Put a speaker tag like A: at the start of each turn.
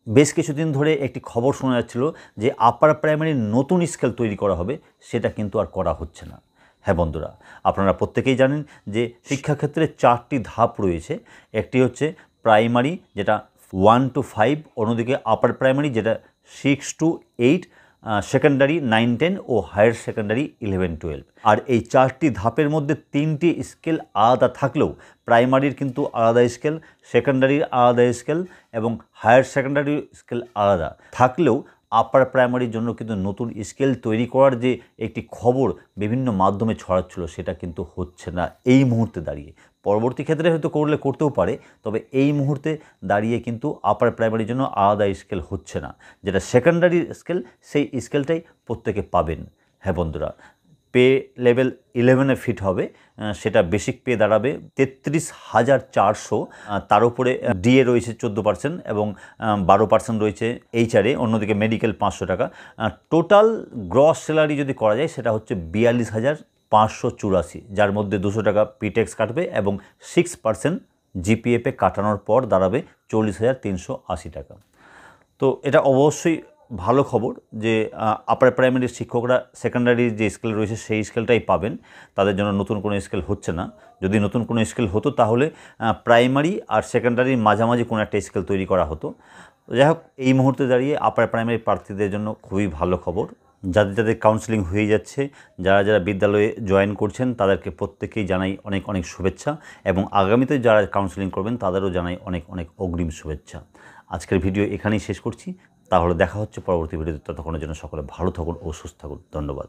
A: বেশ কিছুদিন ধরে একটি খবর শোনা যাচ্ছিল যে আপার প্রাইমারির নতুন স্কেল তৈরি করা হবে, সেটা কিন্তু আর করা হচ্ছে না। হ্যাঁ বন্ধুরা, আপনারা প্রত্যেকেই জানেন যে শিক্ষাক্ষেত্রে 4টি ধাপ রয়েছে। একটি হচ্ছে প্রাইমারি, যেটা 1 to 5, অন্যদিকে আপার প্রাইমারি যেটা 6 to 8, সেকেন্ডারি 9-10 ও হায়ার সেকেন্ডারি 11-12। আর এই 4টি ধাপের মধ্যে 3টি স্কেল আলাদা থাকলেও প্রাইমারির কিন্তু আলাদা স্কেল, সেকেন্ডারির আলাদা স্কেল এবং হায়ার সেকেন্ডারি স্কেল আলাদা থাকলেও আপার প্রাইমারির জন্য কিন্তু নতুন স্কেল তৈরি করার যে একটি খবর বিভিন্ন মাধ্যমে ছড়াচ্ছিল, সেটা কিন্তু হচ্ছে না এই মুহূর্তে দাঁড়িয়ে। পরবর্তী ক্ষেত্রে হয়তো করতেও পারে, তবে এই মুহূর্তে দাঁড়িয়ে কিন্তু আপার প্রাইমারির জন্য আলাদা স্কেল হচ্ছে না। যেটা সেকেন্ডারি স্কেল, সেই স্কেলটাই প্রত্যেকে পাবেন। হ্যাঁ বন্ধুরা, পে লেভেল 11-এ ফিট হবে, সেটা বেসিক পে দাঁড়াবে 33,400। তার উপরে ডিএ রয়েছে 14% এবং 12% রয়েছে এইচআরএ, অন্যদিকে মেডিকেল 500 টাকা। টোটাল গ্রস স্যালারি যদি করা যায় সেটা হচ্ছে 42,584, যার মধ্যে 200 টাকা পিটেক্স কাটবে এবং 6% জিপিএফে কাটানোর পর দাঁড়াবে 40,380 টাকা। তো এটা অবশ্যই ভালো খবর যে আপার প্রাইমারির শিক্ষকরা সেকেন্ডারির যে স্কেল রয়েছে সেই স্কেলটাই পাবেন, তাদের জন্য নতুন কোনো স্কেল হচ্ছে না। যদি নতুন কোনো স্কেল হতো তাহলে প্রাইমারি আর সেকেন্ডারির মাঝামাঝি কোনো একটা স্কেল তৈরি করা হতো। যাই হোক, এই মুহূর্তে দাঁড়িয়ে আপার প্রাইমারি প্রার্থীদের জন্য খুবই ভালো খবর। যাদের কাউন্সেলিং হয়ে যাচ্ছে, যারা বিদ্যালয়ে জয়েন করছেন, তাদেরকে প্রত্যেকেই জানাই অনেক অনেক শুভেচ্ছা এবং আগামীতে যারা কাউন্সেলিং করবেন তাদেরও জানাই অনেক অনেক অগ্রিম শুভেচ্ছা। আজকের ভিডিও এখানেই শেষ করছি। তাহলে দেখা হচ্ছে পরবর্তী ভিডিওতে। ততক্ষণের জন্য সকলে ভালো থাকুন ও সুস্থ থাকুন। ধন্যবাদ।